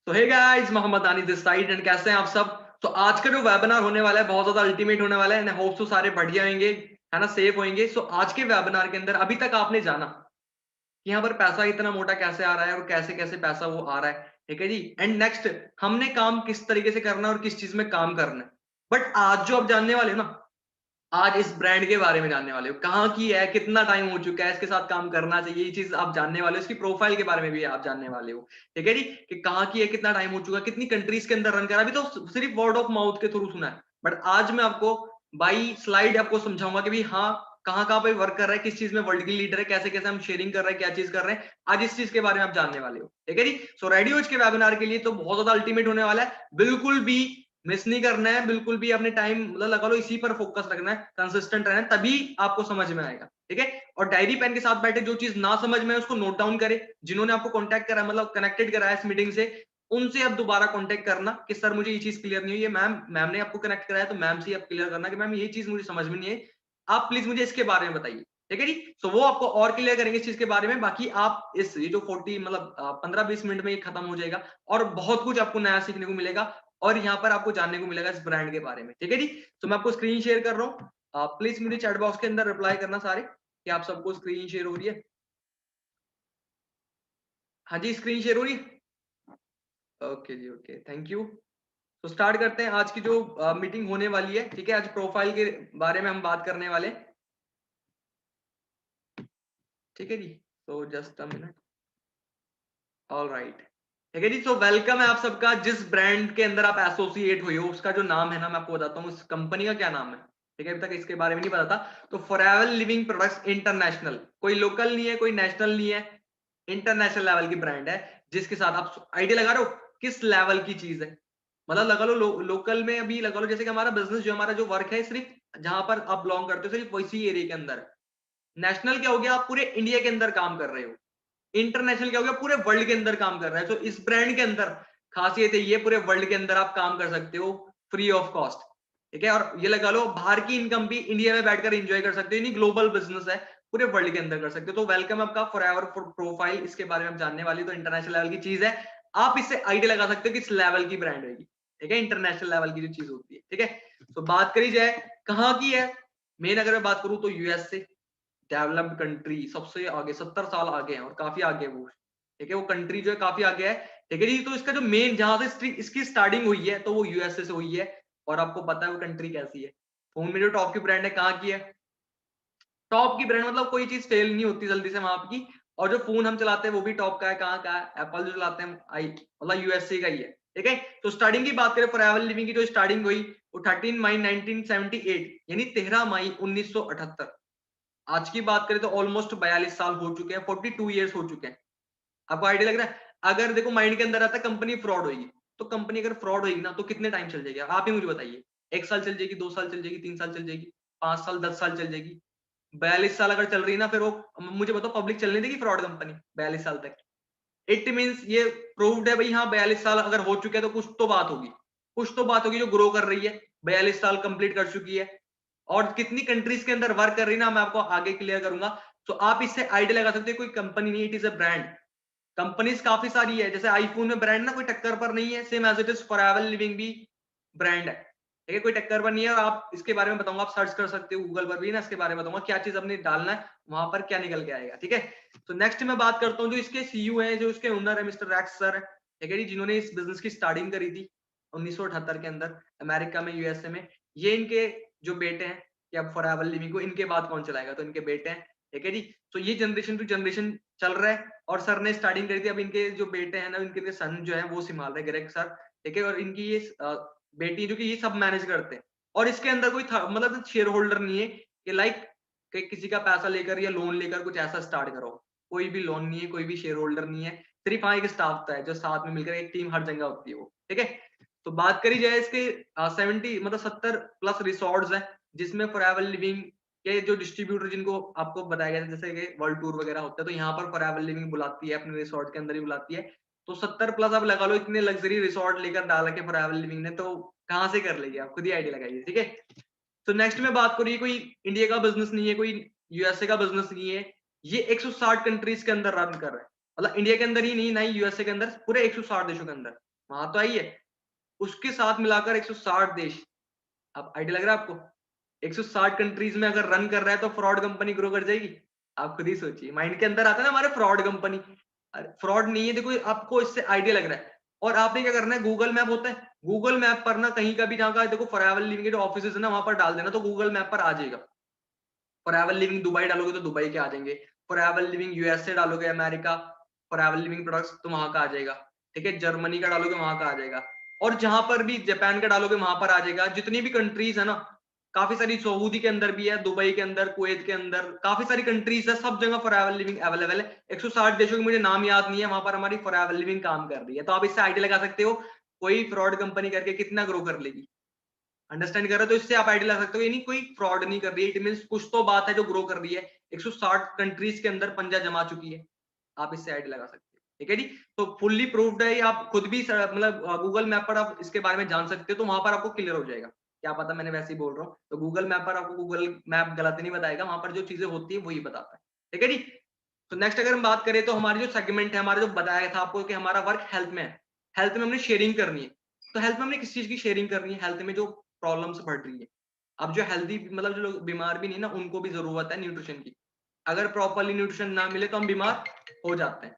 तो hey guys, Mohammad आनी this side and कैसे हैं आप सब। तो आज का जो वेबिनार होने वाला है बहुत ज्यादा अल्टीमेट होने वाला है एंड होप सो सारे बढ़िया होंगे, है ना, सेफ होंगे। सो आज के वेबिनार के अंदर अभी तक आपने जाना कि यहाँ पर पैसा इतना मोटा कैसे आ रहा है और कैसे कैसे पैसा वो आ रहा है, ठीक है जी। एंड नेक्स्ट, हमने काम किस तरीके से करना है और किस चीज में काम करना है। बट आज जो आप जानने वाले हो ना, आज इस ब्रांड के बारे में जानने वाले हो, कहाँ की है, कितना टाइम हो चुका है, इसके साथ काम करना चाहिए, ये चीज आप जानने वाले हो। इसकी प्रोफाइल के बारे में भी आप जानने वाले हो, ठीक है जी, कि कहाँ की है, कितना टाइम हो चुका है, कितनी कंट्रीज के अंदर रन करा। अभी तो सिर्फ वर्ड ऑफ माउथ के थ्रू सुना है, बट आज मैं आपको बाई स्लाइड आपको समझाऊंगा कि भाई हाँ, कहाँ कहाँ पे वर्क कर रहा है, किस चीज में वर्ल्ड की लीडर है, कैसे कैसे हम शेयरिंग कर रहे हैं, क्या चीज कर रहे हैं। आज इस चीज के बारे में आप जानने वाले हो, ठीक है जी। सो रेडी हो इसके वेबिनार के लिए, तो बहुत ज्यादा अल्टीमेट होने वाला है। बिल्कुल भी मिस नहीं करना है, बिल्कुल भी अपने टाइम मतलब लगा लो, इसी पर फोकस रखना है, कंसिस्टेंट रहना है, तभी आपको समझ में आएगा, ठीक है। और डायरी पेन के साथ बैठे, जो चीज ना समझ में है उसको नोट डाउन करे। जिन्होंने आपको कांटेक्ट करा, मतलब कनेक्टेड करा है इस मीटिंग से, उनसे अब दोबारा कांटेक्ट करना कि सर मुझे ये चीज क्लियर नहीं हुई है। मैम ने आपको कनेक्ट कराया तो मैम से आप क्लियर करना कि मैम ये चीज मुझे समझ में नहीं है, आप प्लीज मुझे इसके बारे में बताइए, ठीक है जी। सो वो आपको और क्लियर करेंगे इस चीज के बारे में। बाकी आप इस ये जो 40 मतलब 15-20 मिनट में ये खत्म हो जाएगा और बहुत कुछ आपको नया सीखने को मिलेगा और यहाँ पर आपको जानने को मिलेगा इस ब्रांड के बारे में, ठीक है जी। तो मैं आपको स्क्रीन शेयर कर रहा हूँ, प्लीज मुझे चैट बॉक्स के अंदर रिप्लाई करना सारे कि आप सबको स्क्रीन शेयर हो रही है। हाँ जी, स्क्रीन शेयर हो रही है। ओके जी, ओके, थैंक यू। तो स्टार्ट करते हैं आज की जो मीटिंग होने वाली है, ठीक है। आज प्रोफाइल के बारे में हम बात करने वाले, ठीक है जी। तो just a minute, all right, ठीक है जी। तो वेलकम है आप सबका। जिस ब्रांड के अंदर आप एसोसिएट हुए हो उसका जो नाम है ना, मैं आपको बताता हूँ उस कंपनी का क्या नाम है, ठीक है। अभी तक इसके बारे में नहीं पता था। तो फॉरएवर लिविंग प्रोडक्ट्स इंटरनेशनल, कोई लोकल नहीं है, कोई नेशनल नहीं है, इंटरनेशनल लेवल की ब्रांड है, जिसके साथ आप आइडिया लगा रहे हो किस लेवल की चीज है। मतलब लगा लो लोकल में अभी लगा लो, जैसे कि हमारा बिजनेस जो हमारा जो वर्क है सिर्फ जहां पर आप बिलोंग करते हो सिर्फ वैसी एरिया के अंदर। नेशनल क्या हो गया, आप पूरे इंडिया के अंदर काम कर रहे हो। इंटरनेशनल क्या हो गया, पूरे वर्ल्ड के अंदर काम कर रहा है। तो इस ब्रांड के अंदर खासियत है ये, पूरे वर्ल्ड के अंदर आप काम कर सकते हो फ्री ऑफ कॉस्ट, ठीक है। और ये लगा लो बाहर की इनकम भी इंडिया में बैठकर एंजॉय कर सकते हो, यानी ग्लोबल बिजनेस है, पूरे वर्ल्ड के अंदर कर सकते हो। तो वेलकम आपका फॉरएवर प्रोफाइल, इसके बारे में हम जानने वाली। तो इंटरनेशनल लेवल की चीज है, आप इससे आइडिया लगा सकते हो कि इस लेवल की ब्रांड होगी, ठीक है। इंटरनेशनल लेवल की जो चीज होती है, ठीक है। तो बात करी जाए कहाँ की है, मेन अगर मैं बात करूं तो यूएस से, डेवलप्ड कंट्री, सबसे आगे, 70 साल आगे हैं और काफी आगे है वो, ठीक है। वो कंट्री जो है काफी आगे है, ठीक है जी। तो इसका जो मेन जहां से इसकी स्टार्टिंग हुई है तो वो यूएसए से हुई है। और आपको पता है वो कंट्री कैसी है। फोन में जो टॉप की ब्रांड है कहाँ की है, टॉप की ब्रांड, मतलब कोई चीज फेल नहीं होती जल्दी से वहां की। और जो फोन हम चलाते हैं वो भी टॉप का है, कहाँ का है, एप्पल जो चलाते हैं आई मतलब यूएसए का ही है, ठीक है। तो स्टार्टिंग की बात करें फॉरएवर लिविंग की, जो स्टार्टिंग हुई वो 13 मई 1978, यानी 13 मई 1978। आज की बात करें तो ऑलमोस्ट 42 साल हो चुके हैं, 42 ईयर्स हो चुके हैं। आपको आइडिया लग रहा है। अगर देखो माइंड के अंदर आता है कंपनी फ्रॉड होगी, तो कंपनी अगर फ्रॉड होगी ना तो कितने टाइम चल जाएगी, आप ही मुझे बताइए। 1 साल चल जाएगी, 2 साल चल जाएगी, 3 साल चल जाएगी, 5 साल, 10 साल चल जाएगी। 42 साल अगर चल रही है ना, फिर वो मुझे बताओ पब्लिक चलने देगी फ्रॉड कंपनी 42 साल तक। इट मीन्स ये प्रूव्ड है भाई, हाँ 42 साल अगर हो चुके हैं तो कुछ तो बात होगी, कुछ तो बात होगी जो ग्रो कर रही है, 42 साल कंप्लीट कर चुकी है। और कितनी कंट्रीज के अंदर वर्क कर रही है ना, मैं आपको आगे क्लियर करूंगा। तो आप इससे आइडिया लगा सकते हो, कोई कंपनी नहीं, it is a brand. Companies काफी सारी है, जैसे आईफोन में ब्रांड ना कोई टक्कर पर नहीं है, same as it is forever living भी ब्रांड है, ठीक है। कोई टक्कर पर नहीं है। और आप इसके बारे में बताऊंगा, आप सर्च कर सकते हो गूगल पर भी ना, इसके बारे में बताऊंगा क्या चीज अपने डालना है, वहां पर क्या निकल के आएगा, ठीक है। तो नेक्स्ट मैं बात करता हूँ जो इसके सीईओ है, जो इसके ओनर है, मिस्टर रैक्स सर, ठीक है जी, जिन्होंने इस बिजनेस की स्टार्टिंग करी थी 1978 के अंदर, अमेरिका में, यूएसए में। ये इनके जो बेटे हैं, कि अब फॉरएवर लिविंग को इनके बाद कौन चलाएगा, तो इनके बेटे हैं, ठीक है जी। तो ये जनरेशन टू जनरेशन चल रहा है। और सर ने स्टार्टिंग करी थी, अब इनके जो बेटे हैं ना, इनके सन जो है वो संभाल रहे, ग्रेग सर, ठीक है। और इनकी ये बेटी जो कि ये सब मैनेज करते हैं। और इसके अंदर कोई मतलब शेयर होल्डर नहीं है कि लाइक कि किसी का पैसा लेकर या लोन लेकर कुछ ऐसा स्टार्ट करो। कोई भी लोन नहीं है, कोई भी शेयर होल्डर नहीं है, सिर्फ हाँ एक स्टाफ है जो साथ में मिलकर, एक टीम हर जगह होती है वो, ठीक है। तो बात करी जाए इसके 70 मतलब 70+ रिसोर्ट्स है, जिसमें फॉरएवर लिविंग के जो डिस्ट्रीब्यूटर, जिनको आपको बताया गया था जैसे कि वर्ल्ड टूर वगैरह होता है, तो यहाँ पर फॉरएवर लिविंग बुलाती है, अपने रिसोर्ट के अंदर ही बुलाती है। तो 70+ आप लगा लो, इतने लग्जरी रिसोर्ट लेकर डाल रखे फॉरएवर लिविंग ने, तो कहाँ से कर लेगी, आप खुद ही आइडिया लगाइए, ठीक है। तो नेक्स्ट में बात करिए, कोई इंडिया का बिजनेस नहीं है, कोई यूएसए का बिजनेस नहीं है। ये 160 कंट्रीज के अंदर रन कर रहे हैं, मतलब इंडिया के अंदर ही नहीं, ना ही यूएसए के अंदर, पूरे 160 देशों के अंदर, वहां तो आई है, उसके साथ मिलाकर 160 देश। अब आइडिया लग रहा है आपको? 160 कंट्रीज में अगर रन कर रहा है तो फ्रॉड कंपनी ग्रो कर जाएगी? आप खुद ही सोचिए, माइंड के अंदर आता है ना हमारे फ्रॉड कंपनी। अरे फ्रॉड नहीं है, देखो आपको इससे आइडिया लग रहा है। और आपने क्या करना है, गूगल मैप होता है, गूगल मैप पर ना कहीं का भी जहाँ का देखो फॉरएवर लिविंग के जो ऑफिस है ना वहां पर डाल देना, तो गूगल मैप पर आ जाएगा। फॉरएवर लिविंग दुबई डालोगे तो दुबई के आ जाएंगे, फॉरएवर लिविंग यूएसए डालोगे अमेरिका, फॉरएवर लिविंग प्रोडक्ट्स तो वहां का आ जाएगा। ठीक है, जर्मनी का डालोगे वहां का आ जाएगा, और जहां पर भी जापान का डालोगे वहां पर आ जाएगा। जितनी भी कंट्रीज है ना, काफी सारी, सऊदी के अंदर भी है, दुबई के अंदर, कुवैत के अंदर, काफी सारी कंट्रीज है, सब जगह फॉरएवर लिविंग अवेलेबल है। 160 देशों के मुझे नाम याद नहीं है, वहां पर हमारी फॉरएवर लिविंग काम कर रही है। तो आप इससे आइडिया लगा सकते हो कोई फ्रॉड कंपनी करके कितना ग्रो कर लेगी। अंडरस्टैंड कर रहे हो? तो इससे आप आइडिया लगा सकते हो ये नहीं कोई फ्रॉड नहीं कर रही है, इट मींस कुछ तो बात है जो ग्रो कर रही है। 160 कंट्रीज के अंदर पंजा जमा चुकी है। आप इससे आइडिया लगा सकते हो। ठीक है जी, तो फुल्ली प्रूव्ड है ये, आप खुद भी मतलब गूगल मैप पर आप इसके बारे में जान सकते हो, तो वहां पर आपको क्लियर हो जाएगा। क्या पता मैंने वैसे ही बोल रहा हूँ, तो गूगल मैप पर आपको गूगल मैप गलत नहीं बताएगा, वहां पर जो चीजें होती है वही बताता है। ठीक है जी, तो नेक्स्ट अगर हम बात करें तो हमारी जो सेगमेंट है, हमारा जो बताया था आपको कि हमारा वर्क हेल्थ में है, हेल्थ में हमने शेयरिंग करनी है। तो हेल्थ में हमने किस चीज की शेयरिंग करनी है? हेल्थ में जो प्रॉब्लम्स बढ़ रही है, अब जो हेल्दी मतलब जो लोग बीमार भी नहीं ना, उनको भी जरूरत है न्यूट्रिशन की। अगर प्रॉपरली न्यूट्रिशन ना मिले तो हम बीमार हो जाते हैं।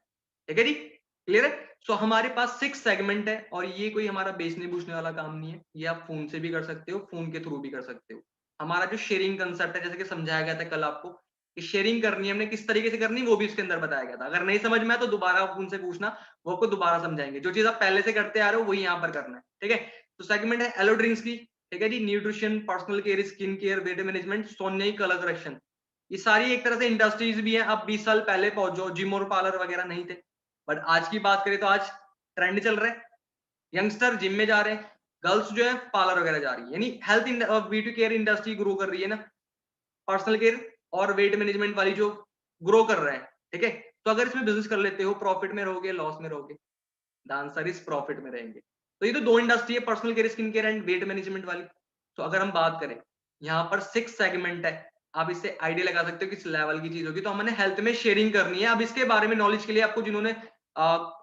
ठीक है जी, क्लियर है? सो हमारे पास 6 सेगमेंट है, और ये कोई हमारा बेचने बूझने वाला काम नहीं है, ये आप फोन से भी कर सकते हो, फोन के थ्रू भी कर सकते हो। हमारा जो शेयरिंग कंसेप्ट है, जैसे कि समझाया गया था कल आपको कि शेयरिंग करनी है, हमने किस तरीके से करनी है वो भी इसके अंदर बताया गया था। अगर नहीं समझ में आया तो दोबारा आप उनसे पूछना, वो आपको दोबारा समझाएंगे। जो चीज आप पहले से करते आ रहे हो वही यहाँ पर करना है। ठीक है, तो सेगमेंट है एलो ड्रिंक्स की। ठीक है जी, nutrition, personal care, skin care, weight management, सोने, कलर करेक्शन, ये सारी एक तरह से इंडस्ट्रीज भी हैं। अब 20 साल पहले पहुंचो, जिम और पार्लर वगैरह नहीं थे, बट आज की बात करें तो आज ट्रेंड चल रहा है, यंगस्टर जिम में जा रहे हैं, गर्ल्स जो है पार्लर वगैरह जा रही है, यानी health beauty care industry grow कर रही है ना, पर्सनल केयर और वेट मैनेजमेंट वाली जो ग्रो कर रहे हैं। ठीक है, तो अगर इसमें बिजनेस कर लेते हो, प्रॉफिट में रहोगे लॉस में रहोगे? द आंसर इज प्रॉफिट में रहेंगे। तो ये तो दो इंडस्ट्री है, personal care, skin care and weight management वाली। तो अगर हम बात करें, यहाँ पर 6 सेगमेंट है, आप इससे आइडिया लगा सकते हो किस लेवल की चीज होगी। तो हमने हेल्थ में शेयरिंग करनी है। अब इसके बारे में नॉलेज के लिए आपको जिन्होंने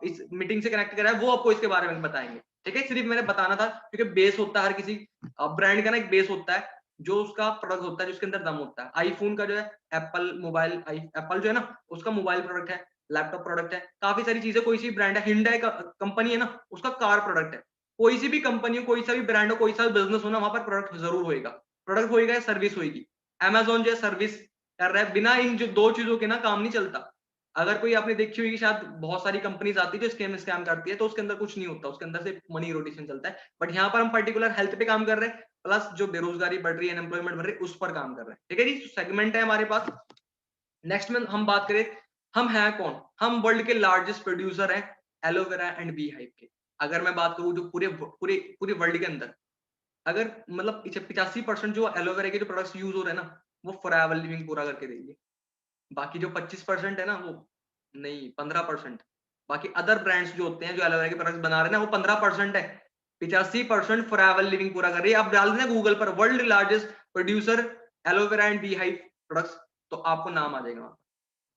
इस मीटिंग से कनेक्ट करा है वो आपको इसके बारे में बताएंगे। ठीक है, सिर्फ मैंने बताना था क्योंकि बेस होता है हर किसी ब्रांड का ना, एक बेस होता है जो उसका प्रोडक्ट होता है, जिसके अंदर दम होता है। आईफोन का जो है एप्पल मोबाइल, एप्पल जो है ना उसका मोबाइल प्रोडक्ट है, लैपटॉप प्रोडक्ट है, काफी सारी चीजें। कोई सी ब्रांड है, हिंडाई का कंपनी है ना, उसका कार प्रोडक्ट है। कोई सी भी कंपनी हो, कोई सा भी ब्रांड हो, कोई सा भी बिजनेस हो ना, वहां पर प्रोडक्ट जरूर होएगा। प्रोडक्ट होएगा या सर्विस होएगी। अमेजोन जो है सर्विस कर रहा है, बिना इन जो दो चीजों के ना काम नहीं चलता। अगर कोई आपने देखी होगी शायद, बहुत सारी कंपनीज आती है जो स्कैम स्कैम करती है, तो उसके अंदर कुछ नहीं होता, उसके अंदर से मनी रोटेशन चलता है। बट यहाँ पर हम पर्टिकुलर हेल्थ पे काम कर रहे हैं, प्लस जो बेरोजगारी बढ़ रही है, अनएम्प्लॉयमेंट बढ़ रही है, उस पर काम कर रहे हैं। ठीक है जी, सेगमेंट है हमारे पास। नेक्स्ट में हम बात करें, हम हैं कौन? हम वर्ल्ड के लार्जेस्ट प्रोड्यूसर हैं एलोवेरा एंड बी हाइव के। अगर मैं बात करूं जो पूरे पूरे पूरे वर्ल्ड के अंदर, अगर मतलब 85% जो एलोवेरा के जो प्रोडक्ट्स यूज हो रहे हैं ना, वो फॉरएवर लिविंग पूरा करके देंगे। बाकी जो 25% है ना, वो नहीं, 15%। बाकी अदर ब्रांड्स जो होते हैं जो एलोवेरा के प्रोडक्ट्स बना रहे हैं ना, वो 15% है। 85% फॉरएवर लिविंग पूरा कर रही है। आप डाल देना गूगल पर world largest producer aloe vera and bee hive products, तो आपको नाम आ जाएगा वहां पर।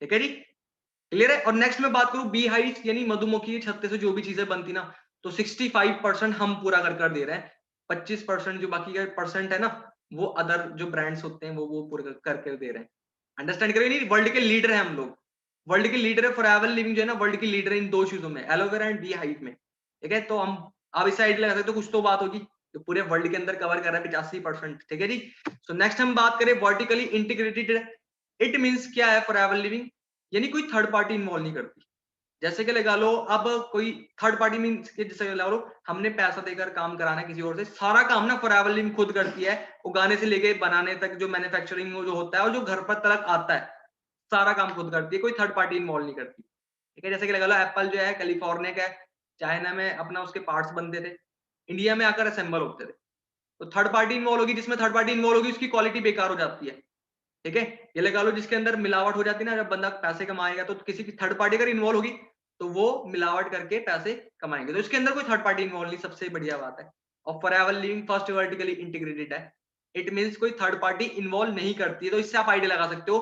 ठीक है जी, क्लियर है? और नेक्स्ट में बात करूं बी हाइव यानी मधुमक्खी के छत्ते से जो भी चीजें बनती ना, तो 65% हम पूरा कर दे रहे हैं। 25% जो बाकी का परसेंट है ना, वो अदर जो ब्रांड्स होते हैं वो पूरे करके दे रहे हैं। अंडरस्टैंड करिए, नहीं वर्ल्ड के लीडर हैं हम लोग, वर्ल्ड के लीडर है फॉरएवर लिविंग जो है ना, वर्ल्ड के लीडर है इन दो चीजों में, एलोवेरा एंड बी हाइव में। ठीक है, तो हम आप इस साइड लगा सकते हो, कुछ तो बात होगी तो पूरे वर्ल्ड के अंदर कवर कर रहा है 85%। ठीक है जी, सो नेक्स्ट हम बात करें वर्टिकली इंटीग्रेटेड। इट मींस क्या है फॉरएवर लिविंग? यानी कोई थर्ड पार्टी इन्वॉल्व नहीं करती। जैसे कि लगा लो, अब कोई थर्ड पार्टी मींस के जैसे लगा लो हमने पैसा देकर काम कराना है किसी और से, सारा काम ना फॉरएवर लिविंग खुद करती है। उगाने से लेके बनाने तक जो मैन्युफैक्चरिंग जो होता है और जो घर पर तक आता है, सारा काम खुद करती है, कोई थर्ड पार्टी इन्वॉल्व नहीं करती। ठीक है, जैसे कि लगा लो एप्पल जो है कैलिफोर्निया का है, चाइना में अपना उसके पार्ट्स बनते थे, इंडिया में आकर असेंबल होते थे। तो थर्ड पार्टी इन्वॉल्व होगी, जिसमें थर्ड पार्टी इन्वॉल्व होगी उसकी क्वालिटी बेकार हो जाती है। ठीक है, ये लगा लो जिसके अंदर मिलावट हो जाती है ना, जब बंदा पैसे कमाएगा तो किसी की थर्ड पार्टी अगर इन्वॉल्व होगी तो वो मिलावट करके पैसे कमाएंगे। तो इसके अंदर कोई थर्ड पार्टी इन्वॉल्व नहीं, सबसे बढ़िया बात है। और forever living first vertically integrated है, इट मींस कोई थर्ड पार्टी इन्वॉल्व नहीं करती है। तो इससे आप आइडिया लगा सकते हो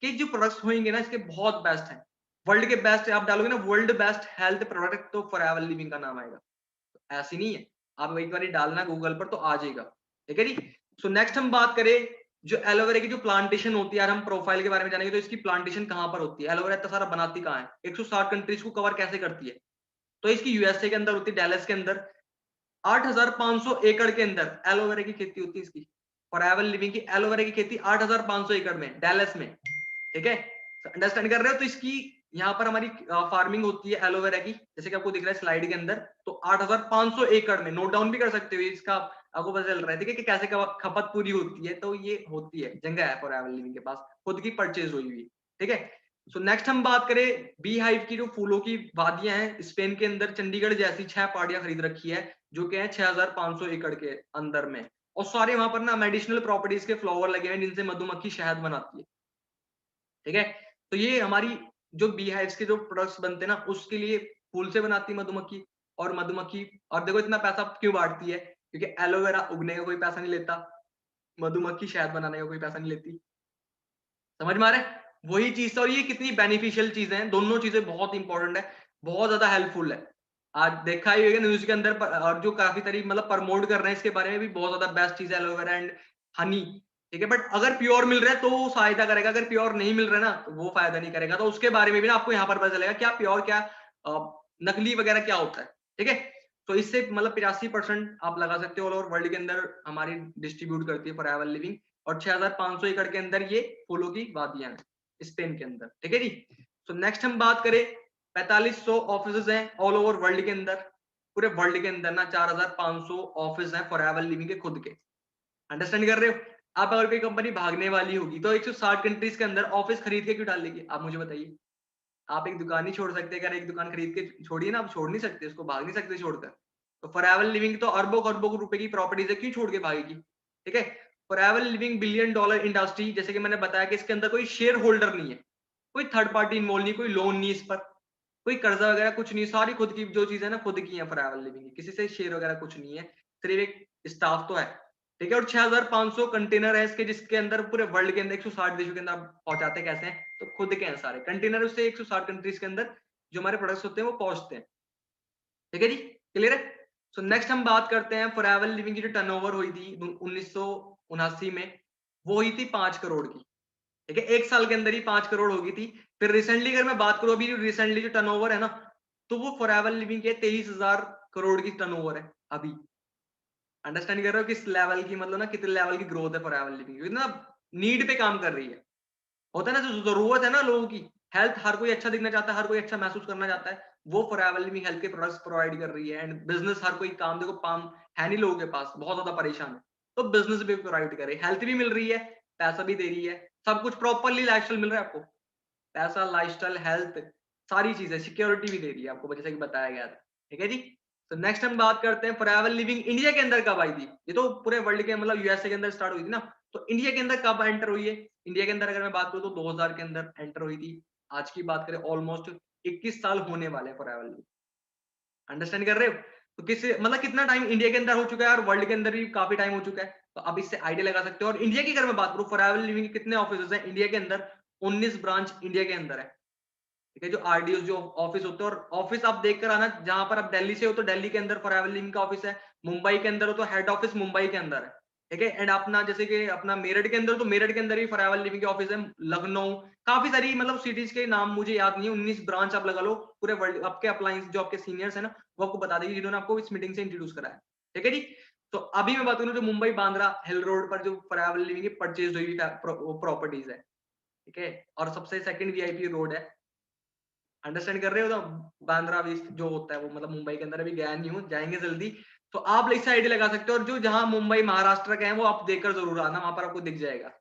कि जो प्रोडक्ट्स होंगे ना इसके बहुत बेस्ट है, वर्ल्ड के बेस्ट। आप डालोगे ना वर्ल्ड बेस्ट हेल्थ प्रोडक्ट, तो फॉरएवर लिविंग का नाम आएगा। ऐसी नहीं है, आप एक बार डालना गूगल पर तो आ जाएगा, ठीक है जी। सो नेक्स्ट हम बात करें जो एलोवेरा की जो प्लांटेशन होती है, यार हम प्रोफाइल के बारे में जानेंगे तो इसकी प्लांटेशन कहाँ पर होती है, एलोवेरा इतना सारा बनाती कहाँ है, 160 कंट्रीज को कवर कैसे करती है, तो इसकी यूएसए के अंदर होती है, डैलस के अंदर 8,500 एकड़ के अंदर एलोवेरा की खेती होती है इसकी। फॉरएवर लिविंग की एलोवेरा की खेती 8,500 एकड़ में डैलस में, ठीक है, अंडरस्टैंड कर रहे हो। तो इसकी यहाँ पर हमारी फार्मिंग होती है एलोवेरा की, जैसे कि आपको दिख रहा है स्लाइड के अंदर, तो 8,500 एकड़ में, नोट डाउन भी कर सकते हो, इसका आपको पता चल रहा है, ठीक है, कि कैसे खपत पूरी होती है। तो ये होती है, जगह है फॉरएवर लिविंग के पास, खुद की परचेज हुई हुई, ठीक है। सो नेक्स्ट हम बात करें बी हाइव की, जो फूलों की वादियां हैं स्पेन के अंदर, चंडीगढ़ जैसी 6 पहाड़ियां खरीद रखी है, जो कि है 6,500 एकड़ के अंदर में, और सारे वहां पर ना मेडिसिनल प्रॉपर्टीज के फ्लावर लगे हुए हैं जिनसे मधुमक्खी शहद बनाती है, ठीक है। तो ये हमारी जो बी हाइव्स के जो प्रोडक्ट्स बनते हैं ना, उसके लिए फूल से बनाती है मधुमक्खी, और मधुमक्खी, और देखो इतना पैसा क्यों बांटती है, क्योंकि एलोवेरा उगने का कोई पैसा नहीं लेता, मधुमक्खी शहद बनाने का कोई पैसा नहीं लेती, समझ में आ रहा है, वही चीज। और ये कितनी बेनिफिशियल चीजें हैं, दोनों चीजें बहुत इंपॉर्टेंट है, बहुत ज्यादा हेल्पफुल है। आज देखा ही होगा न्यूज के अंदर और जो काफी तरीके मतलब प्रमोट कर रहे हैं इसके बारे में भी, बहुत ज्यादा बेस्ट चीज है एलोवेरा एंड हनी, ठीक है। बट अगर प्योर मिल रहा है तो वो फायदा करेगा, अगर प्योर नहीं मिल रहा है ना तो वो फायदा नहीं करेगा। तो उसके बारे में भी ना आपको यहाँ पर पता चलेगा क्या प्योर, क्या नकली वगैरह क्या होता है, ठीक है। तो इससे मतलब 85% आप लगा सकते हो, ऑल ओवर वर्ल्ड के अंदर हमारी डिस्ट्रीब्यूट करती है फॉरएवर लिविंग, और 6,500 एकड़ के अंदर ये फूलों की वादियां हैं स्पेन के अंदर, ठीक है जी। तो नेक्स्ट हम बात करें, 4500 ऑफिस हैं ऑल ओवर वर्ल्ड के अंदर, पूरे वर्ल्ड के अंदर ना 4,500 ऑफिस हैं फॉरएवर लिविंग के खुद के, अंडरस्टैंड कर रहे हो। आप अगर कोई कंपनी भागने वाली होगी तो 160 कंट्रीज के अंदर ऑफिस खरीद के क्यों डाल लेगी, आप मुझे बताइए। आप एक दुकान ही छोड़ सकते हैं, अगर एक दुकान खरीद के छोड़िए ना, आप छोड़ नहीं सकते उसको, भाग नहीं सकते छोड़कर। तो फॉरएवर लिविंग तो अरबों खरबों रुपए की प्रॉपर्टीज है, क्यों छोड़ के भागेगी, ठीक है। Forever living billion dollar industry, जैसे कि मैंने बताया कि इसके अंदर कोई शेयर होल्डर नहीं है, कोई थर्ड पार्टी इन्वॉल्व नहीं, कोई लोन नहीं इस पर, कोई कर्जा वगैरह कुछ नहीं, सारी खुद की जो चीज है ना खुद की है फॉरएवर लिविंग की, किसी से शेयर वगैरह कुछ नहीं है, सिर्फ एक स्टाफ तो है, ठीक है। और 6,500 कंटेनर है इसके, जिसके अंदर पूरे वर्ल्ड के अंदर 160 देशों के अंदर पहुंचाते कैसे हैं, तो खुद के हैं सारे कंटेनर, उससे 160 कंट्रीज के अंदर जो हमारे प्रोडक्ट्स होते हैं वो पहुंचते हैं, ठीक है जी, क्लियर है। सो नेक्स्ट हम बात करते हैं फॉरएवर लिविंग की जो टर्नओवर हुई थी 1979 में, वो हुई थी 5 करोड़ की, ठीक है, एक साल के अंदर ही 5 करोड़ हो गई थी। फिर रिसेंटली अगर मैं बात करूं, अभी रिसेंटली जो टर्नओवर है ना, तो वो फॉरएवर लिविंग के 23,000 करोड़ की टर्नओवर है अभी, अंडरस्टैंड कर रहे हो किस लेवल की, मतलब ना कितने लेवल की ग्रोथ है फॉरएवर लिविंग की, ना नीड पे काम कर रही है, होता है ना जो जरूरत है ना लोगों की, हेल्थ, हर कोई अच्छा दिखना चाहता है, हर कोई अच्छा महसूस करना चाहता है, वो फॉरएवर लिविंग हेल्थ के प्रोडक्ट्स प्रोवाइड कर रही है। एंड बिजनेस, हर कोई काम, देखो काम है नहीं लोगों के पास, बहुत ज्यादा परेशान है, तो बिजनेस भी प्रोवाइड कर रही है, हेल्थ भी मिल रही है, पैसा भी दे रही है, सब कुछ प्रॉपरली लाइफस्टाइल मिल रहा है आपको, पैसा, लाइफस्टाइल, हेल्थ, सारी चीजें, सिक्योरिटी भी दे रही है आपको, जैसे कि बताया गया था, ठीक है जी। तो नेक्स्ट हम बात करते हैं फॉरएवर लिविंग इंडिया के अंदर कब आई थी, ये तो पूरे वर्ल्ड के मतलब यूएसए के अंदर स्टार्ट हुई थी ना, तो इंडिया के अंदर कब एंटर हुई है, इंडिया के अंदर अगर मैं बात करूं तो 2000 के अंदर एंटर हुई थी, आज की बात करें ऑलमोस्ट 21 साल होने वाले हैं फॉरएवर लिविंग, अंडरस्टैंड कर रहे हो। तो किस मतलब कितना टाइम इंडिया के अंदर हो चुका है और वर्ल्ड के अंदर भी काफी टाइम हो चुका है, तो अब इससे आइडिया लगा सकते हो। और इंडिया की अगर मैं बात करूं, फॉरएवर लिविंग के कितने ऑफिस हैं इंडिया के अंदर, 19 ब्रांच इंडिया के अंदर है, ठीक है, जो आरडीओ जो ऑफिस होते हैं, और ऑफिस आप देख कर आना, जहां पर आप दिल्ली से हो तो दिल्ली के अंदर फॉरएवर लिविंग का ऑफिस है, मुंबई के अंदर हो तो हेड ऑफिस मुंबई के अंदर है, ठीक है। एंड अपना जैसे कि अपना मेरठ के अंदर, तो मेरठ के अंदर भी फॉरएवर लिविंग के ऑफिस है, लखनऊ, काफी सारी मतलब सिटीज के नाम मुझे याद नहीं है, 19 ब्रांच आप लगा लो पूरे वर्ल्ड। आपके अप्लायंस जो आपके सीनियर्स है ना, वो आपको बता देंगे जिन्होंने आपको इस मीटिंग से इंट्रोड्यूस कराया, ठीक है जी। तो अभी मैं बात करूं जो मुंबई बांद्रा हिल रोड पर जो फॉरएवर लिविंग की परचेज हुई प्रॉपर्टीज है, ठीक है, और सबसे सेकंड वीआईपी रोड है, अंडरस्टैंड कर रहे हो। तो बांद्रा भी जो होता है वो मतलब मुंबई के अंदर, अभी गया नहीं हूँ, जाएंगे जल्दी, तो आप इससे आइडिया लगा सकते हो। और जो जहां मुंबई महाराष्ट्र के हैं वो आप देखकर जरूर आना, वहां पर आपको दिख जाएगा।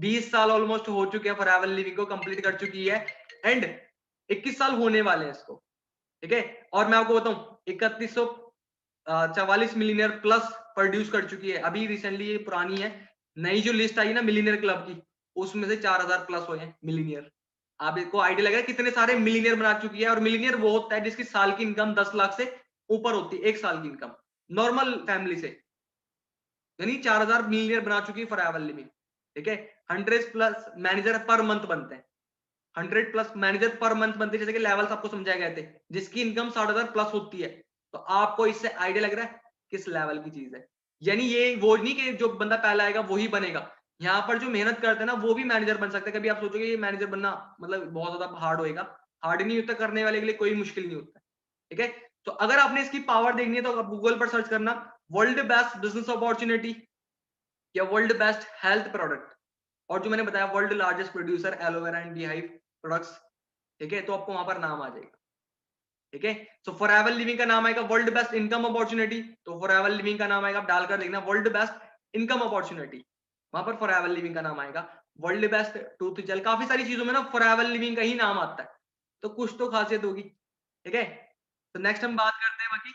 20 साल ऑलमोस्ट हो चुके हैं, फॉरएवर लिविंग को कंप्लीट कर चुकी है, एंड 21 साल होने वाले हैं इसको, ठीक है। और मैं आपको बताऊं 3144 मिलीनियर प्लस प्रोड्यूस कर चुकी है, अभी रिसेंटली ये पुरानी है, नई जो लिस्ट आई ना मिलीनियर क्लब की, उसमें से 4000 प्लस हुए हैं मिलीनियर। आप इसको आइडिया लगा कितने सारे मिलीनियर बना चुकी है। और मिलीनियर वो होता है जिसकी साल की इनकम 10 लाख से ऊपर होती है, एक साल की इनकम नॉर्मल फैमिली से, यानी 4000 मिलीनियर बना चुकी है फॉरएवर लिविंग, ठीक है। 100 प्लस मैनेजर पर मंथ बनते हैं, 100 प्लस मैनेजर पर मंथ बनते हैं, जैसे कि लेवल्स आपको समझाए गए थे, जिसकी इनकम 60,000 प्लस होती है, तो आपको इससे आइडिया लग रहा है किस लेवल की चीज है। यानी ये वो नहीं कि जो बंदा पहला आएगा वही बनेगा। यहाँ पर जो मेहनत करते हैं ना वो भी मैनेजर बन सकते हैं। कभी आप सोचोगे ये मैनेजर बनना मतलब बहुत ज्यादा हार्ड होएगा, हार्ड नहीं होता, करने वाले के लिए कोई मुश्किल नहीं होता। ठीक है, तो अगर आपने इसकी पावर देखनी है तो आप गूगल पर सर्च करना वर्ल्ड बेस्ट बिजनेस अपॉर्चुनिटी या वर्ल्ड बेस्ट हेल्थ प्रोडक्ट, और जो मैंने बताया world largest producer aloe vera and beehive products. ठीक है, तो आपको वहां पर नाम आ जाएगा। ठीक है, सो फॉरएवर लिविंग का नाम आएगा वर्ल्ड बेस्ट इनकम अपॉर्चुनिटी, तो फॉरएवर लिविंग का नाम आएगा, आप डालकर देखना वर्ल्ड बेस्ट इनकम अपॉर्चुनिटी, वहां पर फॉरएवर लिविंग का नाम आएगा। वर्ल्ड बेस्ट टूथ जेल, काफी सारी चीजों में ना फॉरएवर लिविंग का ही नाम आता है, तो कुछ तो खासियत होगी। ठीक है, तो नेक्स्ट हम बात करते हैं बाकी।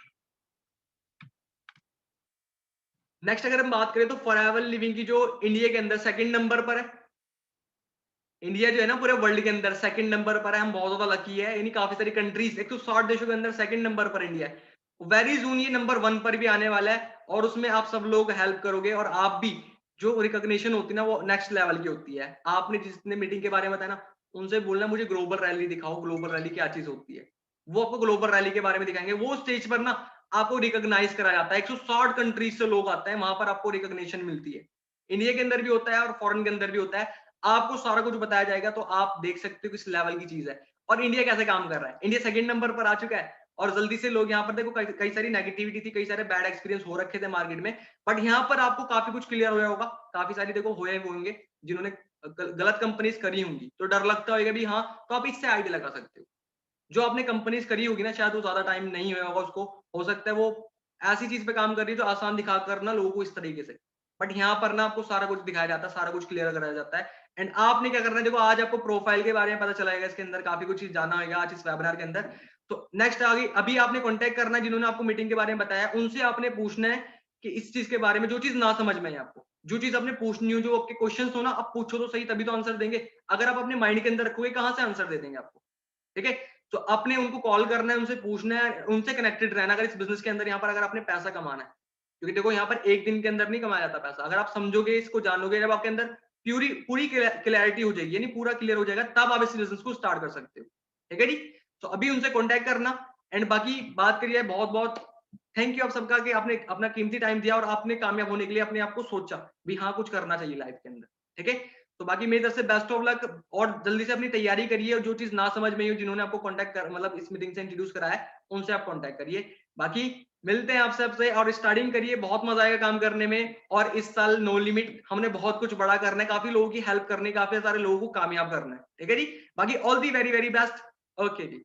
नेक्स्ट अगर हम बात करें तो फॉरएवर लिविंग की जो इंडिया के अंदर सेकंड नंबर पर है, इंडिया जो है ना पूरे वर्ल्ड के अंदर सेकंड नंबर पर है, हम बहुत ज्यादा लकी है। यानी काफी सारी कंट्रीज 160 देशों के अंदर सेकंड नंबर पर इंडिया है। वेरी जून ये नंबर 1 पर भी आने वाला है, और उसमें आप सब लोग हेल्प करोगे, और आप भी जो रिकॉग्निशन होती है ना वो नेक्स्ट लेवल की होती है। आपने जितने मीटिंग के बारे में बताया ना उनसे बोलना मुझे ग्लोबल रैली दिखाओ, ग्लोबल रैली क्या चीज होती है, वो आपको ग्लोबल रैली के बारे में दिखाएंगे। वो स्टेज पर ना आपको रिकॉग्नाइज कराया जाता है, 160 कंट्रीज से लोग आते हैं, वहां पर आपको रिकॉग्निशन मिलती है। इंडिया के अंदर भी होता है और फॉरेन के अंदर भी होता है, आपको सारा कुछ बताया जाएगा, तो आप देख सकते हो किस लेवल की चीज है। और इंडिया कैसे काम कर रहा है, इंडिया सेकंड नंबर पर आ चुका है, और जल्दी से लोग यहाँ पर देखो कई सारी नेगेटिविटी थी, कई सारे बैड एक्सपीरियंस हो रखे थे मार्केट में, बट यहाँ पर आपको काफी कुछ क्लियर होया होगा। काफी सारी देखो हुए होंगे जिन्होंने गलत कंपनीज करी होंगी, तो डर लगता होगा भी हाँ, तो आप इससे आइडिया लगा सकते हो। जो आपने कंपनीज करी होगी ना, शायद वो ज्यादा टाइम नहीं हुआ होगा उसको, हो सकता है वो ऐसी चीज पे काम कर रही है जो आसान दिखा कर ना लोगों को इस तरीके से, बट यहाँ पर ना आपको सारा कुछ दिखाया जाता है, सारा कुछ क्लियर कराया जाता है। एंड आपने क्या करना है, देखो आज आपको प्रोफाइल के बारे में पता चलाएगा, इसके अंदर काफी कुछ चीज जानना होगा आज इस वेबिनार के अंदर। तो नेक्स्ट आगे अभी आपने कॉन्टेक्ट करना है जिन्होंने आपको मीटिंग के बारे में बताया, उनसे आपने पूछना है कि इस चीज के बारे में जो चीज ना समझ में है आपको, जो चीज आपने पूछनी हो, जो आपके क्वेश्चन हो ना, आप पूछो तो सही, तभी तो आंसर देंगे। अगर आप अपने माइंड के अंदर रखोगे कहाँ से आंसर दे देंगे आपको। ठीक है, तो आपने उनको कॉल करना है, उनसे पूछना है, उनसे कनेक्टेड रहना अगर इस बिजनेस के अंदर यहाँ पर अगर आपने पैसा कमाना है। क्योंकि देखो यहाँ पर एक दिन के अंदर नहीं कमाया जाता पैसा, अगर आप समझोगे इसको जानोगे, जब आपके अंदर पूरी पूरी क्लैरिटी हो जाएगी, यानी पूरा क्लियर हो जाएगा, तब आप इस बिजनेस को स्टार्ट कर सकते हो। ठीक है जी, तो अभी उनसे कॉन्टेक्ट करना। एंड बाकी बात करिए, बहुत बहुत थैंक यू आप सबका कि आपने अपना कीमती टाइम दिया और आपने कामयाब होने के लिए अपने आप को सोचा भी हाँ कुछ करना चाहिए लाइफ के अंदर। ठीक है, तो बाकी मेरी तरफ से बेस्ट ऑफ लक, और जल्दी से अपनी तैयारी करिए, और जो चीज ना समझ में हो, जिन्होंने आपको कांटेक्ट कर मतलब इस मीटिंग से इंट्रोड्यूस कराया है, उनसे आप कांटेक्ट करिए। बाकी मिलते हैं आप सबसे, और स्टार्टिंग करिए, बहुत मजा आएगा काम करने में। और इस साल नो लिमिट हमने बहुत कुछ बड़ा करना है, काफी लोगों की हेल्प करनी है, काफी सारे लोगों को कामयाब करना है। ठीक है जी, बाकी all the very very best. Okay ji.